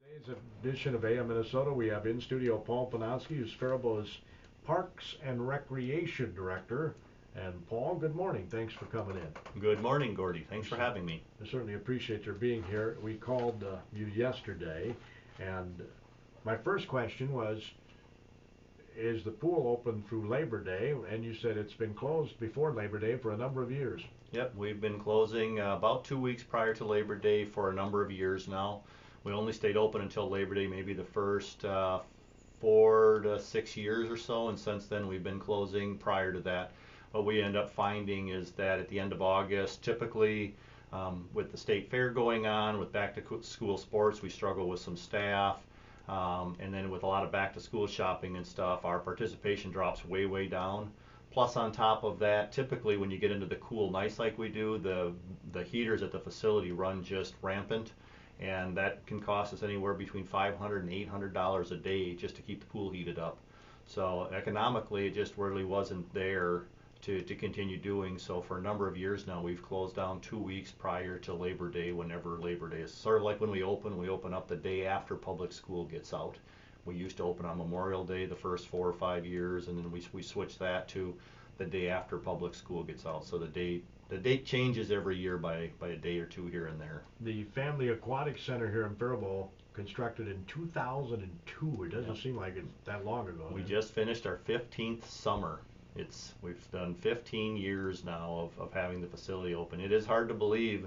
Today's edition of AM Minnesota, we have in studio Paul Penansky, who's Faribault's Parks and Recreation Director. And Paul, good morning. Thanks for coming in. Good morning, Gordy. Thanks for having me. I certainly appreciate your being here. We called you yesterday, and my first question was, is the pool open through Labor Day? And you said it's been closed before Labor Day for a number of years. Yep, we've been closing about 2 weeks prior to Labor Day for a number of years now. We only stayed open until Labor Day, maybe the first 4 to 6 years or so, and since then we've been closing prior to that. What we end up finding is that at the end of August, typically with the state fair going on, with back to school sports, we struggle with some staff. And then with a lot of back to school shopping and stuff, our participation drops way down. Plus on top of that, typically when you get into the cool nights like we do, the heaters at the facility run just rampant, and that can cost us anywhere between $500 and $800 a day just to keep the pool heated up. So economically, it just really wasn't there to continue doing. So for a number of years now, we've closed down 2 weeks prior to Labor Day, whenever Labor Day is. Sort of like when we open up the day after public school gets out. We used to open on Memorial Day the first 4 or 5 years, and then we switched that to the day after public school gets out. So the date changes every year by a day or two here and there. The Family Aquatic Center here in Faribault, constructed in 2002. It doesn't seem like it's that long ago. We just finished our 15th summer. We've done 15 years now of having the facility open. It is hard to believe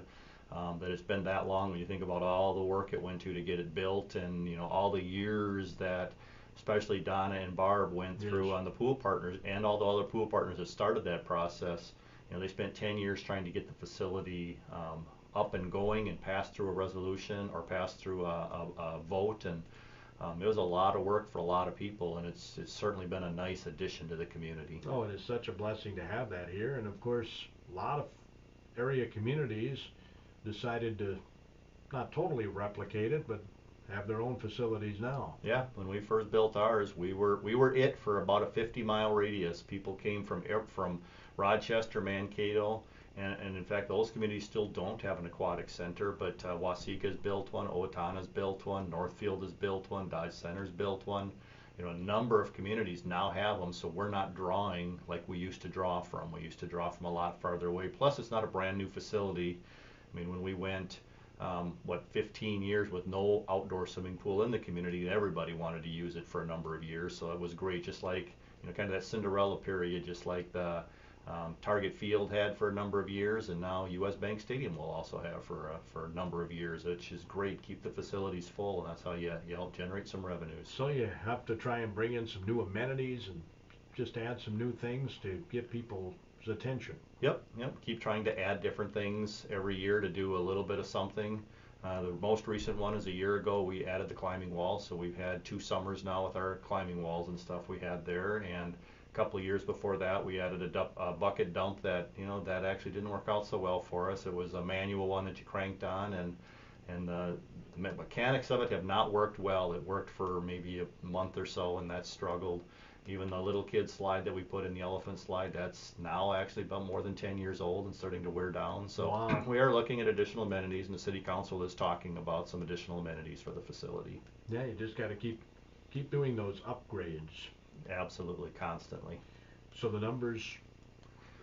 that it's been that long when you think about all the work it went to get it built, and all the years that especially Donna and Barb went through on the pool partners, and all the other pool partners that started that process. They spent 10 years trying to get the facility up and going and pass through a resolution or pass through a vote, and it was a lot of work for a lot of people, and it's certainly been a nice addition to the community. Oh, it is such a blessing to have that here, and of course a lot of area communities decided to not totally replicate it, but have their own facilities now. Yeah, when we first built ours, we were it for about a 50-mile radius. People came from Rochester, Mankato, and in fact those communities still don't have an aquatic center, but Waseca's built one, Owatonna's built one, Northfield has built one, Dodge Center's built one. A number of communities now have them, so we're not drawing like we used to draw from. We used to draw from a lot farther away. Plus, it's not a brand new facility. I mean, when we went 15 years with no outdoor swimming pool in the community, everybody wanted to use it for a number of years, so it was great. Just like kind of that Cinderella period, just like the Target Field had for a number of years, and now US Bank Stadium will also have for a number of years, which is great. Keep the facilities full, and that's how you help generate some revenues. So you have to try and bring in some new amenities and just add some new things to get people's attention. Yep. Keep trying to add different things every year to do a little bit of something. The most recent one is a year ago. We added the climbing wall, so we've had 2 summers now with our climbing walls and stuff we had there. And a couple of years before that, we added a bucket dump that that actually didn't work out so well for us. It was a manual one that you cranked on, and the mechanics of it have not worked well. It worked for maybe a month or so, and that struggled. Even the little kid slide that we put in, the elephant slide, that's now actually about more than 10 years old and starting to wear down. So we are looking at additional amenities, and the city council is talking about some additional amenities for the facility. Yeah, you just got to keep doing those upgrades. Absolutely, constantly. So the numbers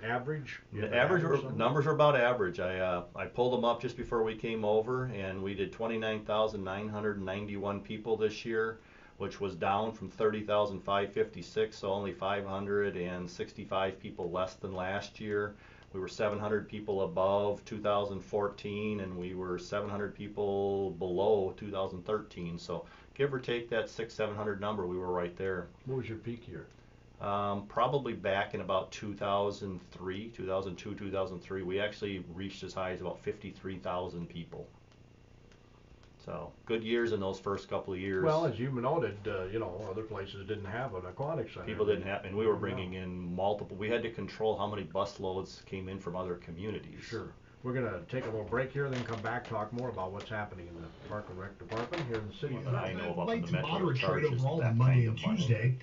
average? The numbers are about average. I pulled them up just before we came over, and we did 29,991 people this year, which was down from 30,556, so only 565 people less than last year. We were 700 people above 2014, and we were 700 people below 2013. So give or take that 600-700 number, we were right there. What was your peak year? Probably back in about 2002, 2003. We actually reached as high as about 53,000 people. So good years in those first couple of years. Well, as you noted, other places didn't have an aquatic center. People didn't have, and we were bringing in multiple. We had to control how many bus loads came in from other communities. Sure. We're going to take a little break here, then come back, talk more about what's happening in the Park and Rec Department here in the city. I know about Light the to Metro moderate trade charges overall that on Monday kind and of money. Tuesday.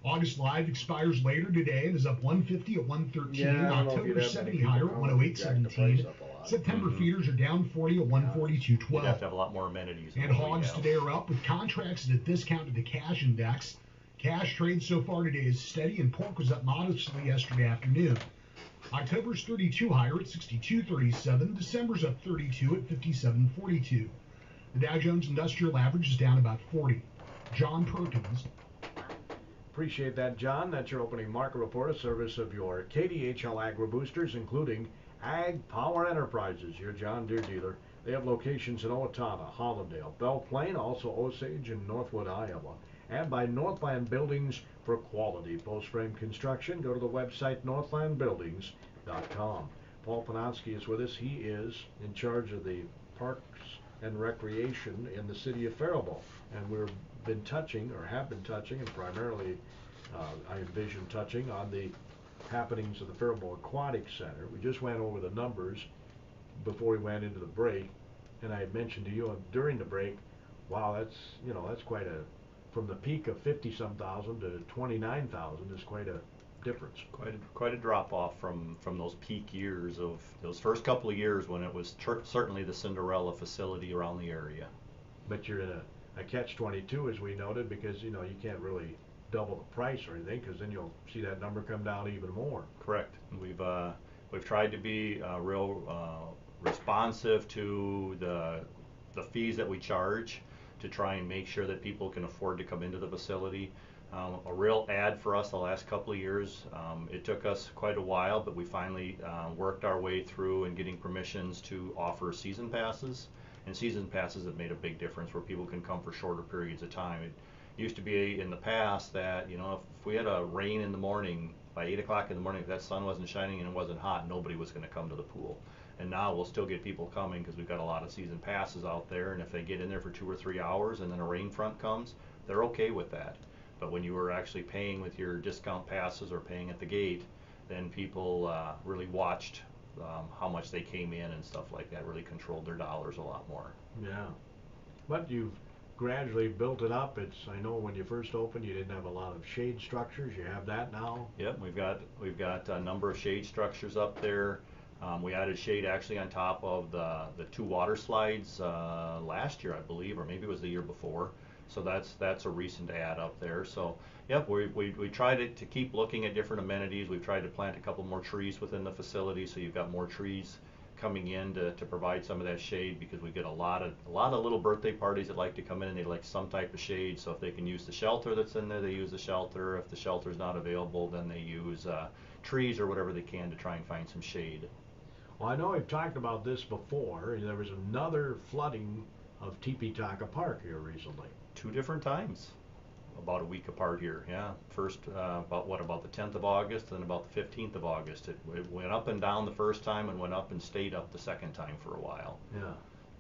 August Live expires later today and is up 150 at 113. October 70 higher at 108.17. September feeders are down 40 at 142.12. You'd have to have a lot more amenities. And hogs today are up with contracts at a discount to the cash index. Cash trade so far today is steady, and pork was up modestly yesterday afternoon. October's 32 higher at 62.37. December's up 32 at 57.42. The Dow Jones Industrial Average is down about 40. John Perkins. Appreciate that, John. That's your opening market report, a service of your KDHL Agri Boosters, including Ag Power Enterprises, your John Deere dealer. They have locations in Owatonna, Hollandale, Belle Plaine, also Osage and Northwood, Iowa. And by Northland Buildings for quality post-frame construction. Go to the website northlandbuildings.com. Paul Penansky is with us. He is in charge of the Parks and Recreation in the city of Faribault. And we've been touching, or have been touching, and primarily I envision touching on the happenings of the Faribault Aquatic Center. We just went over the numbers before we went into the break, and I had mentioned to you during the break, wow, that's quite a, from the peak of 50-some thousand to 29,000 is quite a difference. Quite a drop off from those peak years of those first couple of years when it was certainly the Cinderella facility around the area. But you're in a catch-22, as we noted, because you can't really double the price or anything, because then you'll see that number come down even more. Correct. We've tried to be real responsive to the fees that we charge, to try and make sure that people can afford to come into the facility. A real ad for us the last couple of years. It took us quite a while, but we finally worked our way through and getting permissions to offer season passes. And season passes have made a big difference where people can come for shorter periods of time. It used to be in the past that, if we had a rain in the morning, by 8 o'clock in the morning, if that sun wasn't shining and it wasn't hot, nobody was going to come to the pool. And now we'll still get people coming because we've got a lot of season passes out there, and if they get in there for 2 or 3 hours and then a rain front comes, they're okay with that. But when you were actually paying with your discount passes or paying at the gate, then people really watched how much they came in and stuff like that, really controlled their dollars a lot more. Yeah. But you've gradually built it up. I know when you first opened you didn't have a lot of shade structures. You have that now? Yep, we've got a number of shade structures up there. We added shade actually on top of the 2 water slides last year, I believe, or maybe it was the year before. So that's a recent add up there. So yep, we tried to keep looking at different amenities. We've tried to plant a couple more trees within the facility, so you've got more trees coming in to provide some of that shade, because we get a lot of little birthday parties that like to come in and they like some type of shade. So if they can use the shelter that's in there, they use the shelter. If the shelter's not available, then they use trees or whatever they can to try and find some shade. Well, I know we've talked about this before. There was another flooding of Tipitaka Park here recently. 2 different times, about a week apart here. Yeah, first about the 10th of August, and about the 15th of August. It went up and down the first time and went up and stayed up the second time for a while. Yeah.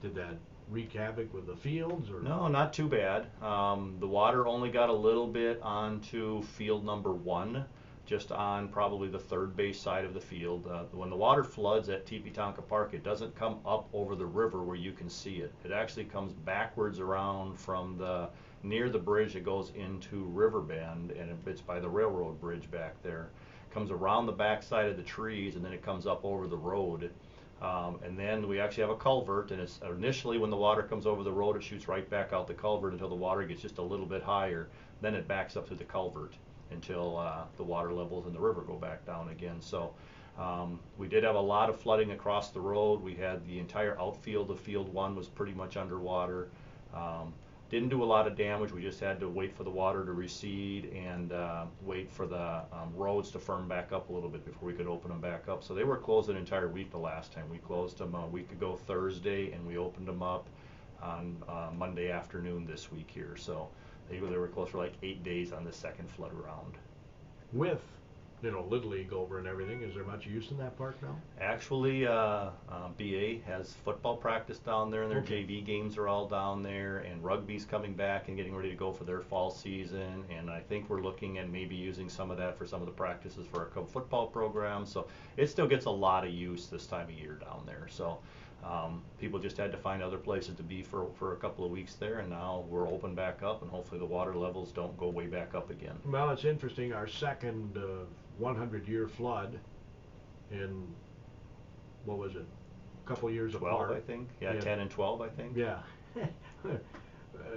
Did that wreak havoc with the fields, or? No, not too bad. The water only got a little bit onto field number 1, just on probably the third base side of the field. When the water floods at Tipitaka Park, it doesn't come up over the river where you can see it. It actually comes backwards around from near the bridge that goes into Riverbend, and it's by the railroad bridge back there. Comes around the back side of the trees, and then it comes up over the road. And then we actually have a culvert, and it's initially when the water comes over the road, it shoots right back out the culvert until the water gets just a little bit higher. Then it backs up to the culvert until the water levels in the river go back down again. So we did have a lot of flooding across the road. We had the entire outfield of field 1 was pretty much underwater. Didn't do a lot of damage. We just had to wait for the water to recede and wait for the roads to firm back up a little bit before we could open them back up. So they were closed an entire week the last time. We closed them a week ago Thursday, and we opened them up on Monday afternoon this week here. So they were closed for like 8 days on the second flood round. With, Little League over and everything, is there much use in that park now? Actually, BA has football practice down there, and their JV games are all down there, and rugby's coming back and getting ready to go for their fall season, and I think we're looking at maybe using some of that for some of the practices for our football program. So it still gets a lot of use this time of year down there. So people just had to find other places to be for a couple of weeks there, and now we're open back up, and hopefully the water levels don't go way back up again. Well, it's interesting. Our second 100-year flood in, what was it, couple years 12, apart. I think. Yeah, 10 and 12, I think. Yeah.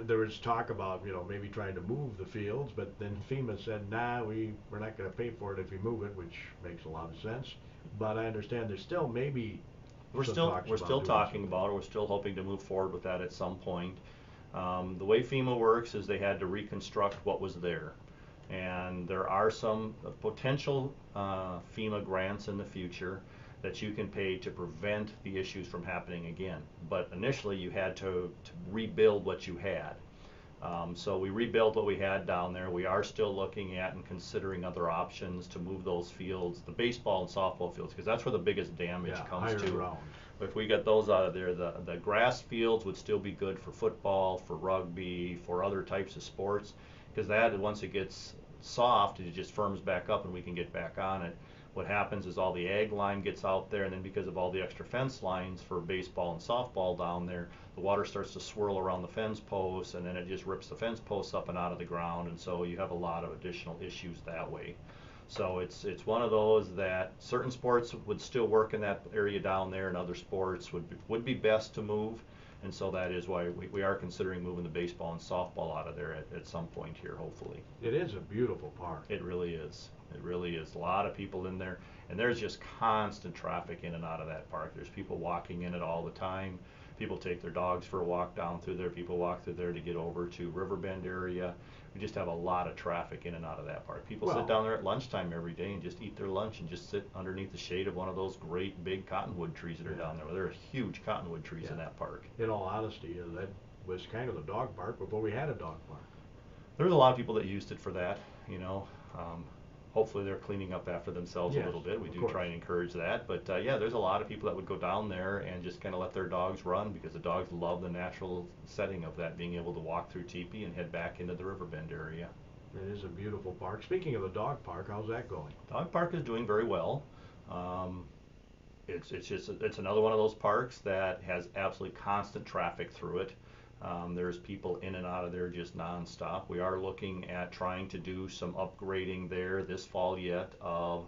There was talk about, maybe trying to move the fields, but then FEMA said, nah, we're not going to pay for it if you move it, which makes a lot of sense. But I understand there's still maybe We're some still talks we're about still doing talking something. about it. We're still hoping to move forward with that at some point. The way FEMA works is they had to reconstruct what was there, and there are some potential FEMA grants in the future that you can pay to prevent the issues from happening again. But initially, you had to rebuild what you had. So we rebuilt what we had down there. We are still looking at and considering other options to move those fields, the baseball and softball fields, because that's where the biggest damage comes higher to. ground. If we get those out of there, the grass fields would still be good for football, for rugby, for other types of sports, because that, once it gets soft, it just firms back up and we can get back on it. What happens is all the ag line gets out there, and then because of all the extra fence lines for baseball and softball down there, the water starts to swirl around the fence posts, and then it just rips the fence posts up and out of the ground, and so you have a lot of additional issues that way. So it's one of those that certain sports would still work in that area down there, and other sports would be best to move. And so that is why we are considering moving the baseball and softball out of there at some point here, hopefully. It is a beautiful park. It really is. It really is. A lot of people in there, and there's just constant traffic in and out of that park. There's people walking in it all the time. People take their dogs for a walk down through there. People walk through there to get over to Riverbend area. We just have a lot of traffic in and out of that park. People sit down there at lunchtime every day and just eat their lunch and just sit underneath the shade of one of those great big cottonwood trees that are down there. There are huge cottonwood trees in that park. In all honesty, that was kind of a dog park before we had a dog park. There's a lot of people that used it for that, you know. Hopefully they're cleaning up after themselves a little bit. We do try and encourage that. But yeah, there's a lot of people that would go down there and just kind of let their dogs run, because the dogs love the natural setting of that, being able to walk through Teepee and head back into the Riverbend area. It is a beautiful park. Speaking of the dog park, how's that going? Dog park is doing very well. It's another one of those parks that has absolutely constant traffic through it. There's people in and out of there just nonstop. We are looking at trying to do some upgrading there this fall yet of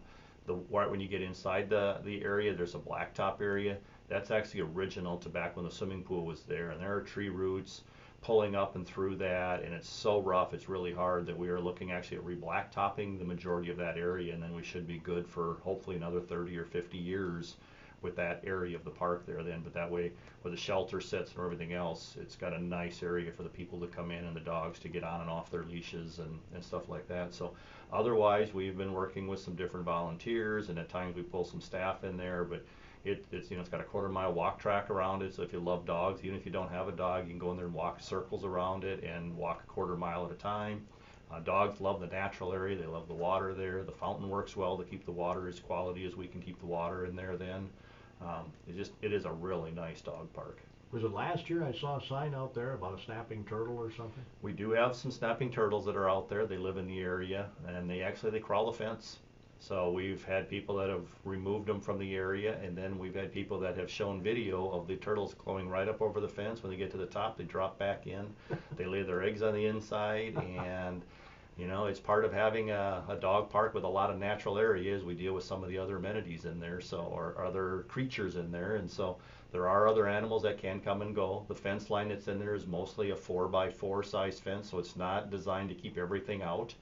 right when you get inside the area, there's a blacktop area. That's actually original to back when the swimming pool was there, and there are tree roots pulling up and through that, and it's so rough, it's really hard, that we are looking actually at re-blacktopping the majority of that area, and then we should be good for hopefully another 30 or 50 years with that area of the park there then. But that way, where the shelter sits and everything else, it's got a nice area for the people to come in and the dogs to get on and off their leashes and stuff like that. So otherwise, we've been working with some different volunteers, and at times we pull some staff in there, but it's it's got a 1/4-mile walk track around it. So if you love dogs, even if you don't have a dog, you can go in there and walk circles around it and walk a 1/4 mile at a time. Dogs love the natural area. They love the water there. The fountain works well to keep the water as quality as we can keep the water in there then. It is a really nice dog park. Was it last year I saw a sign out there about a snapping turtle or something? We do have some snapping turtles that are out there. They live in the area, and they crawl the fence. So we've had people that have removed them from the area, and then we've had people that have shown video of the turtles going right up over the fence. When they get to the top, they drop back in. They lay their eggs on the inside, and it's part of having a dog park with a lot of natural areas. We deal with some of the other amenities in there, or other creatures in there, and so there are other animals that can come and go. The fence line that's in there is mostly a 4x4 size fence, so it's not designed to keep everything out.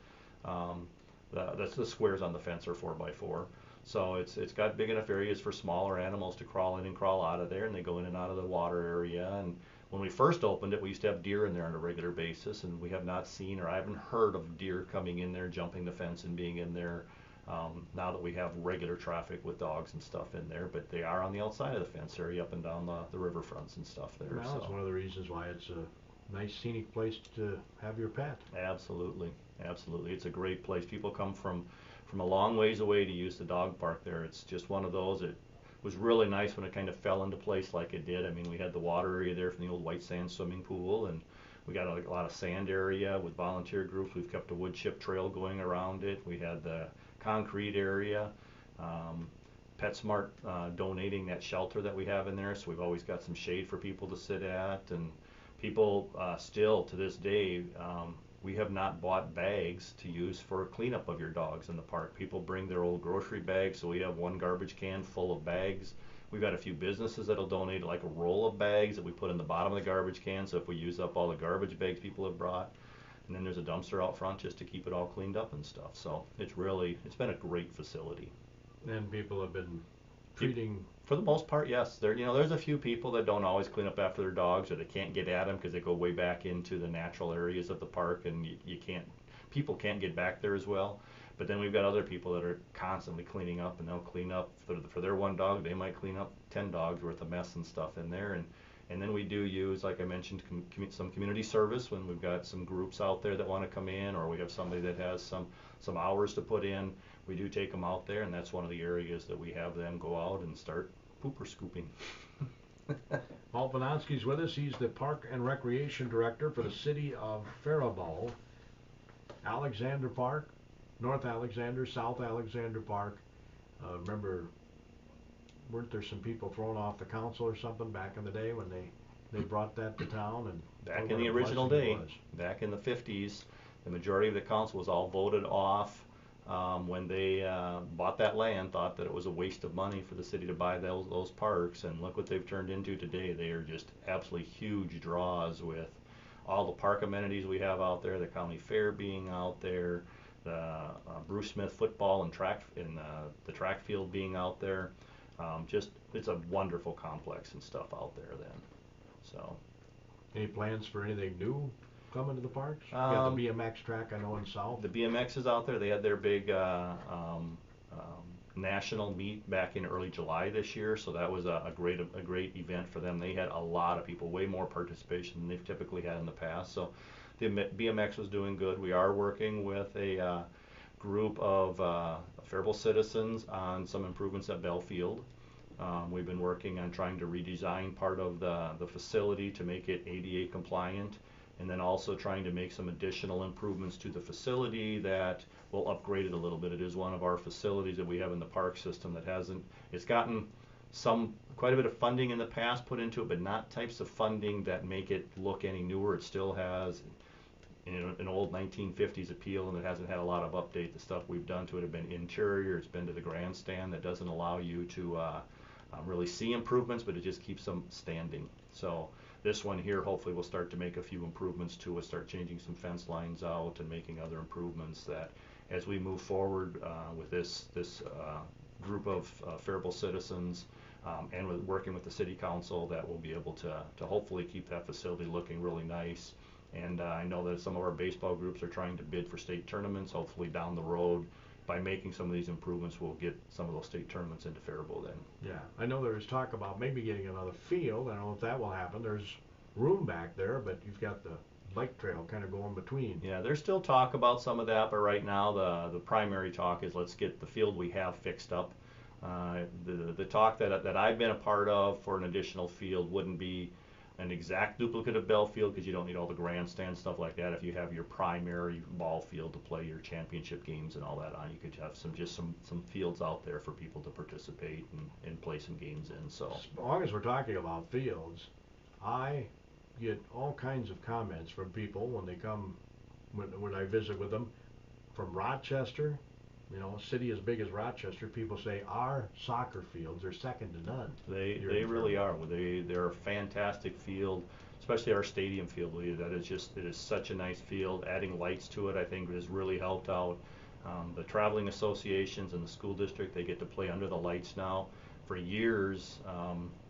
The squares on the fence are 4x4. So it's got big enough areas for smaller animals to crawl in and crawl out of there, and they go in and out of the water area. And when we first opened it, we used to have deer in there on a regular basis, and we have not seen, or I haven't heard of deer coming in there, jumping the fence and being in there now that we have regular traffic with dogs and stuff in there. But they are on the outside of the fence area, up and down the riverfronts and stuff there. Well, that's one of the reasons why it's a nice scenic place to have your pet. Absolutely. Absolutely. It's a great place. People come from a long ways away to use the dog park there. It's just one of those. It was really nice when it kind of fell into place like it did. I mean, we had the water area there from the old white sand swimming pool, and we got a lot of sand area with volunteer groups. We've kept a wood chip trail going around it. We had the concrete area. PetSmart donating that shelter that we have in there, so we've always got some shade for people to sit at. And people still to this day, we have not bought bags to use for cleanup of your dogs in the park. People bring their old grocery bags, so we have one garbage can full of bags We've got a few businesses that'll donate like a roll of bags that we put in the bottom of the garbage can, so if we use up all the garbage bags people have brought. And then there's a dumpster out front just to keep it all cleaned up and stuff. So it's been a great facility. And people have been treating. For the most part, yes. There's a few people that don't always clean up after their dogs, or they can't get at them because they go way back into the natural areas of the park, and people can't get back there as well. But then we've got other people that are constantly cleaning up, and they'll clean up for their one dog. They might clean up 10 dogs worth of mess and stuff in there, and then we do use, like I mentioned, some community service when we've got some groups out there that want to come in, or we have somebody that has some hours to put in. We do take them out there, and that's one of the areas that we have them go out and start pooper scooping. Paul Penansky's with us. He's the Park and Recreation Director for the city of Faribault. Alexander Park, North Alexander, South Alexander Park. Remember, weren't there some people thrown off the council or something back in the day when they brought that to town? And back in the original day, back in the 50s, the majority of the council was all voted off when they bought that land, thought that it was a waste of money for the city to buy those parks, and look what they've turned into today. They are just absolutely huge draws with all the park amenities we have out there, the county fair being out there, the Bruce Smith football and the track field being out there. It's a wonderful complex and stuff out there then. So, any plans for anything new coming to the parks? You got the BMX track, I know, in South. The BMX is out there. They had their big national meet back in early July this year, so that was a great event for them. They had a lot of people, way more participation than they've typically had in the past. So the BMX was doing good. We are working with a group of Faribault citizens on some improvements at Bell Field. We've been working on trying to redesign part of the facility to make it ADA compliant, and then also trying to make some additional improvements to the facility that will upgrade it a little bit. It is one of our facilities that we have in the park system that it's gotten quite a bit of funding in the past put into it, but not types of funding that make it look any newer. It still has an old 1950s appeal, and it hasn't had a lot of update. The stuff we've done to it have been interior. It's been to the grandstand that doesn't allow you to really see improvements, but it just keeps them standing. So this one here, hopefully we'll start to make a few improvements to it, start changing some fence lines out and making other improvements that as we move forward with this group of Faribault citizens and with working with the city council, that we'll be able to hopefully keep that facility looking really nice. And I know that some of our baseball groups are trying to bid for state tournaments. Hopefully down the road, by making some of these improvements, we'll get some of those state tournaments into Faribault then. Yeah, I know there's talk about maybe getting another field. I don't know if that will happen. There's room back there, but you've got the bike trail kind of going between. Yeah, there's still talk about some of that, but right now the primary talk is let's get the field we have fixed up. The talk that I've been a part of for an additional field wouldn't be an exact duplicate of Bell Field, because you don't need all the grandstand stuff like that. If you have your primary ball field to play your championship games and all that on, you could have some fields out there for people to participate and play some games in. So as long as we're talking about fields, I get all kinds of comments from people when they come, when I visit with them, from Rochester. You know, a city as big as Rochester, people say our soccer fields are second to none. They really are. They're a fantastic field, especially our stadium field. It is such a nice field. Adding lights to it, I think, has really helped out. The traveling associations and the school district, they get to play under the lights now. For years,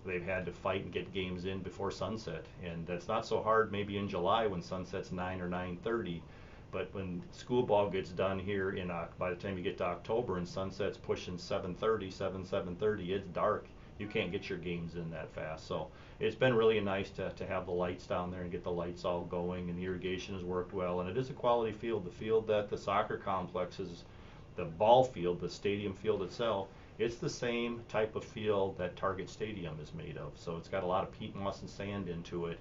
they've had to fight and get games in before sunset, and that's not so hard maybe in July when sunset's 9 or 9:30. But when school ball gets done here by the time you get to October and sunset's pushing 7:30, it's dark. You can't get your games in that fast. So it's been really nice to have the lights down there and get the lights all going, and the irrigation has worked well. And it is a quality field. The field that the soccer complex is, the ball field, the stadium field itself, it's the same type of field that Target Stadium is made of. So it's got a lot of peat, moss, and sand into it.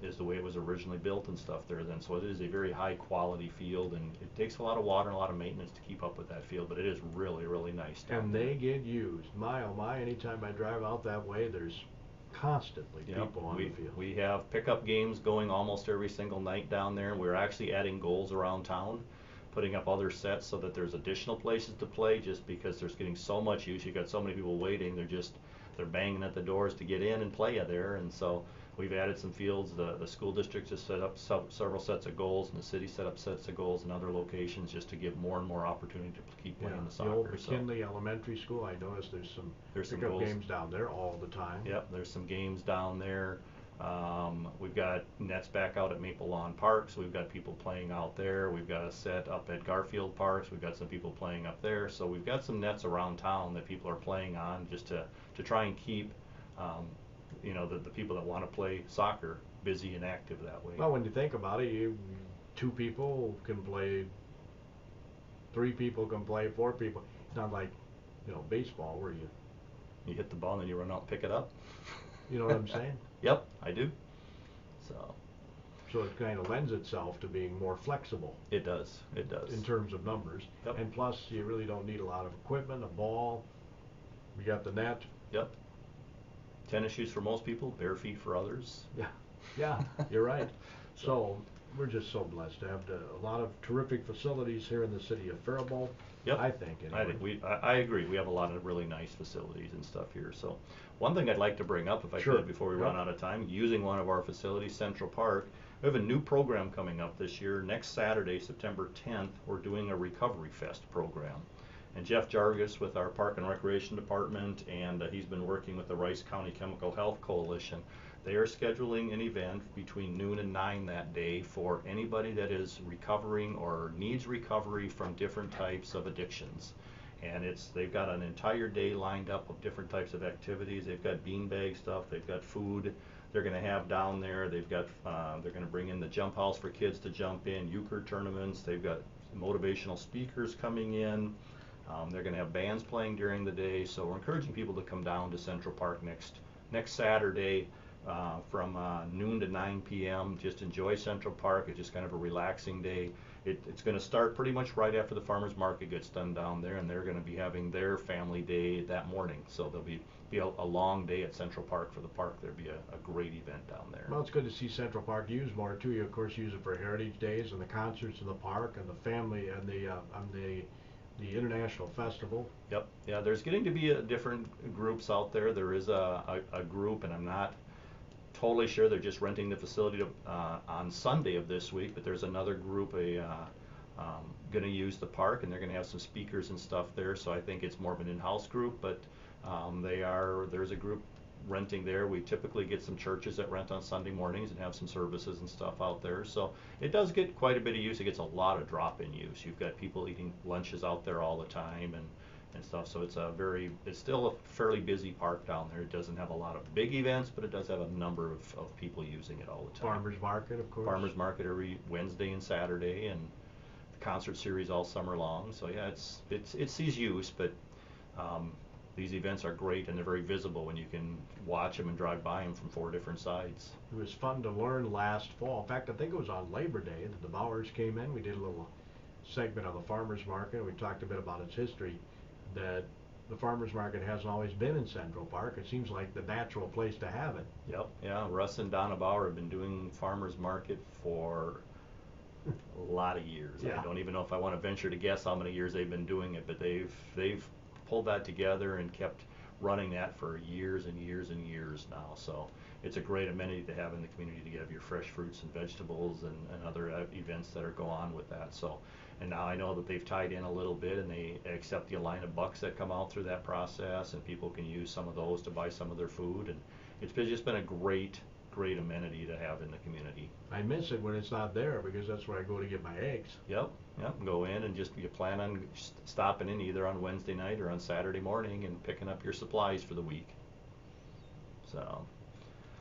Is the way it was originally built and stuff there then. So it is a very high quality field, and it takes a lot of water and a lot of maintenance to keep up with that field, but it is really, really nice. And they get used. My oh my, anytime I drive out that way, there's constantly people on the field. We have pickup games going almost every single night down there, and we're actually adding goals around town, putting up other sets so that there's additional places to play, just because there's getting so much use. You got so many people waiting, they're banging at the doors to get in and play there. And so we've added some fields. The school district has set up several sets of goals, and the city set up sets of goals in other locations just to give more and more opportunity to keep playing the soccer. The old McKinley Elementary School, I noticed there's some pickup games down there all the time. Yep, there's some games down there. We've got nets back out at Maple Lawn Park, so we've got people playing out there. We've got a set up at Garfield Parks. We've got some people playing up there. So we've got some nets around town that people are playing on just to try and keep the people that want to play soccer busy and active that way. Well, when you think about it, 2 people can play, 3 people can play, 4 people. It's not like, baseball where you hit the ball and then you run out and pick it up. You know what I'm saying? Yep, I do. So it kind of lends itself to being more flexible. It does. In terms of numbers. Yep. And plus, you really don't need a lot of equipment, a ball. We got the net. Yep. Tennis shoes for most people, bare feet for others. Yeah, you're right. So we're just so blessed to have a lot of terrific facilities here in the city of Faribault. Yep. I think. Anyway. I agree. We have a lot of really nice facilities and stuff here. So one thing I'd like to bring up, if I Sure. could, before we run out of time, using one of our facilities, Central Park, we have a new program coming up this year. Next Saturday, September 10th, we're doing a Recovery Fest program. And Jeff Jarvis with our Park and Recreation Department, and he's been working with the Rice County Chemical Health Coalition. They are scheduling an event between noon and 9 that day for anybody that is recovering or needs recovery from different types of addictions. And they've got an entire day lined up of different types of activities. They've got beanbag stuff, they've got food they're going to have down there. They've got they're going to bring in the jump house for kids to jump in, euchre tournaments. They've got motivational speakers coming in. They're going to have bands playing during the day. So we're encouraging people to come down to Central Park next Saturday from noon to 9 p.m. Just enjoy Central Park. It's just kind of a relaxing day. It's going to start pretty much right after the farmers market gets done down there, and they're going to be having their family day that morning. So there'll be a long day at Central Park for the park. There'll be a great event down there. Well, it's good to see Central Park used more too. You of course use it for Heritage Days and the concerts in the park and the family and the International Festival. Yep. Yeah, there's getting to be different groups out there. There is a group, and I'm not totally sure. They're just renting the facility on Sunday of this week, but there's another group going to use the park, and they're going to have some speakers and stuff there. So I think it's more of an in-house group, but there's a group renting there. We typically get some churches that rent on Sunday mornings and have some services and stuff out there. So it does get quite a bit of use. It gets a lot of drop-in use. You've got people eating lunches out there all the time and stuff. So it's still a fairly busy park down there. It doesn't have a lot of big events, but it does have a number of people using it all the time. Farmers market, of course. Farmers market every Wednesday and Saturday, and the concert series all summer long. So yeah, it sees use, but these events are great, and they're very visible when you can watch them and drive by them from 4 different sides. It was fun to learn last fall. In fact, I think it was on Labor Day that the Bowers came in. We did a little segment on the farmers market. We talked a bit about its history, that the farmers market hasn't always been in Central Park. It seems like the natural place to have it. Yep. Yeah, Russ and Donna Bauer have been doing farmers market for a lot of years. Yeah. I don't even know if I want to venture to guess how many years they've been doing it, but they've pulled that together and kept running that for years and years and years now. So it's a great amenity to have in the community, to have your fresh fruits and vegetables and other events that go on with that. So, and now I know that they've tied in a little bit, and they accept the Alina bucks that come out through that process, and people can use some of those to buy some of their food. And it's just been a great amenity to have in the community. I miss it when it's not there, because that's where I go to get my eggs. Yep. Go in and you plan on stopping in either on Wednesday night or on Saturday morning and picking up your supplies for the week. So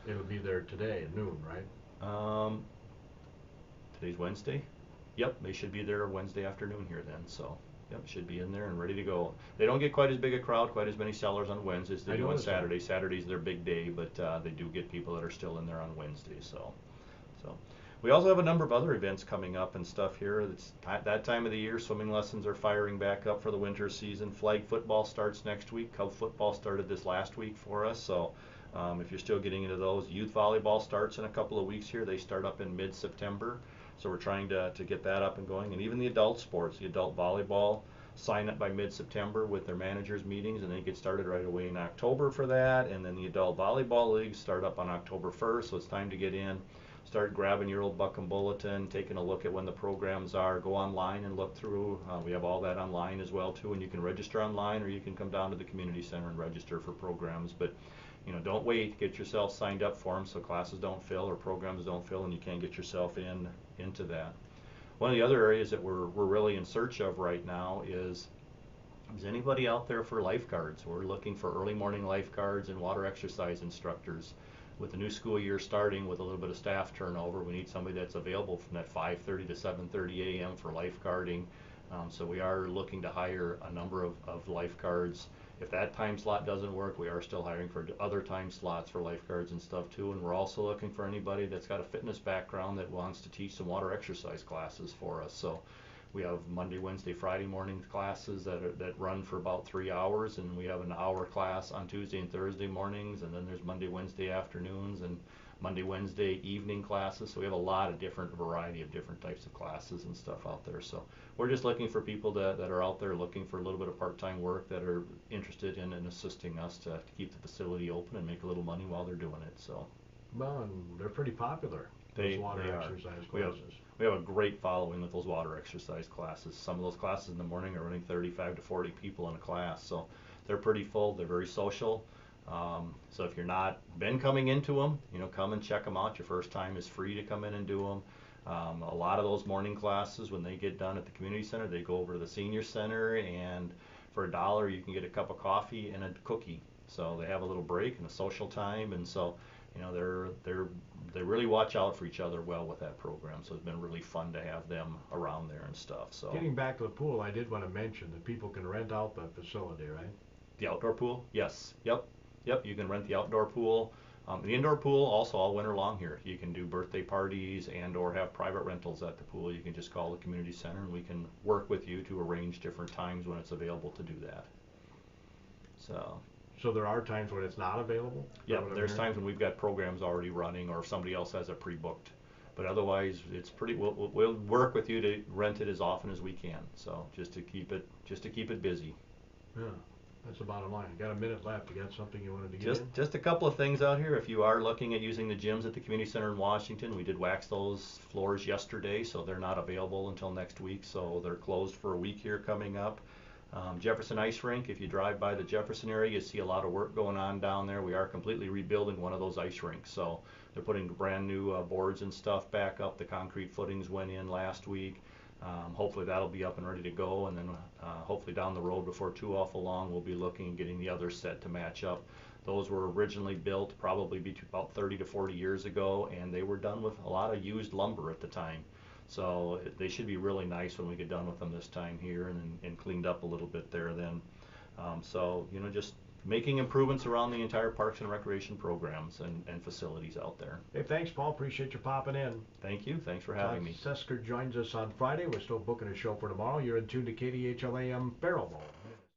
It'll be there today at noon, right? Today's Wednesday. Yep, they should be there Wednesday afternoon here then. So yep, should be in there and ready to go. They don't get quite as big a crowd, quite as many sellers on Wednesdays as they do on Saturday. Saturday's their big day, but they do get people that are still in there on Wednesday. So we also have a number of other events coming up and stuff here. It's that time of the year. Swimming lessons are firing back up for the winter season. Flag football starts next week. Cub football started this last week for us. So if you're still getting into those, youth volleyball starts in a couple of weeks here. They start up in mid-September. So we're trying to get that up and going. And even the adult sports, the adult volleyball sign up by mid-September with their managers meetings, and they get started right away in October for that. And then the adult volleyball leagues start up on October 1st, so it's time to get in. Start grabbing your old Buckham Bulletin, taking a look at when the programs are. Go online and look through. We have all that online as well too, and you can register online, or you can come down to the community center and register for programs. But don't wait. Get yourself signed up for them so classes don't fill or programs don't fill, and you can't get yourself into that. One of the other areas that we're really in search of right now is anybody out there for lifeguards? We're looking for early morning lifeguards and water exercise instructors. With the new school year starting with a little bit of staff turnover, we need somebody that's available from that 5:30 to 7:30 a.m. for lifeguarding. So we are looking to hire a number of lifeguards. If that time slot doesn't work, we are still hiring for other time slots for lifeguards and stuff too. And we're also looking for anybody that's got a fitness background that wants to teach some water exercise classes for us. So we have Monday, Wednesday, Friday morning classes that run for about 3 hours, and we have an hour class on Tuesday and Thursday mornings, and then there's Monday, Wednesday afternoons, and Monday, Wednesday evening classes. So we have a lot of variety of different types of classes and stuff out there. So we're just looking for people that are out there looking for a little bit of part-time work, that are interested in assisting us to keep the facility open and make a little money while they're doing it. So, well, and they're pretty popular, those water exercise classes. We have a great following with those water exercise classes. Some of those classes in the morning are running 35 to 40 people in a class, so they're pretty full. They're very social. So if you're not been coming into them, come and check them out. Your first time is free to come in and do them. A lot of those morning classes, when they get done at the community center, they go over to the senior center, and for $1 you can get a cup of coffee and a cookie. So they have a little break and a social time, and so they really watch out for each other well with that program. So it's been really fun to have them around there and stuff. So getting back to the pool, I did want to mention that people can rent out the facility, right? The outdoor pool, yes, yep. You can rent the outdoor pool. The indoor pool also all winter long here. You can do birthday parties and or have private rentals at the pool. You can just call the community center and we can work with you to arrange different times when it's available to do that. So there are times when it's not available? Yeah, there's times when we've got programs already running, or if somebody else has it pre-booked. But otherwise, it's we'll work with you to rent it as often as we can. So just to keep it busy. Yeah, that's the bottom line. You got a minute left. You got something you wanted to get in? Just a couple of things out here. If you are looking at using the gyms at the community center in Washington, we did wax those floors yesterday, so they're not available until next week. So they're closed for a week here coming up. Jefferson Ice Rink, if you drive by the Jefferson area, you see a lot of work going on down there. We are completely rebuilding one of those ice rinks. So they're putting brand new boards and stuff back up. The concrete footings went in last week. Hopefully that'll be up and ready to go, and then hopefully down the road before too awful long, we'll be looking at getting the other set to match up. Those were originally built probably about 30 to 40 years ago, and they were done with a lot of used lumber at the time. So they should be really nice when we get done with them this time here, and cleaned up a little bit there then. So just making improvements around the entire Parks and Recreation programs and facilities out there. Hey, thanks, Paul. Appreciate you popping in. Thank you. Thanks for having me. Sesker joins us on Friday. We're still booking a show for tomorrow. You're in tune to KDHLAM Faribault.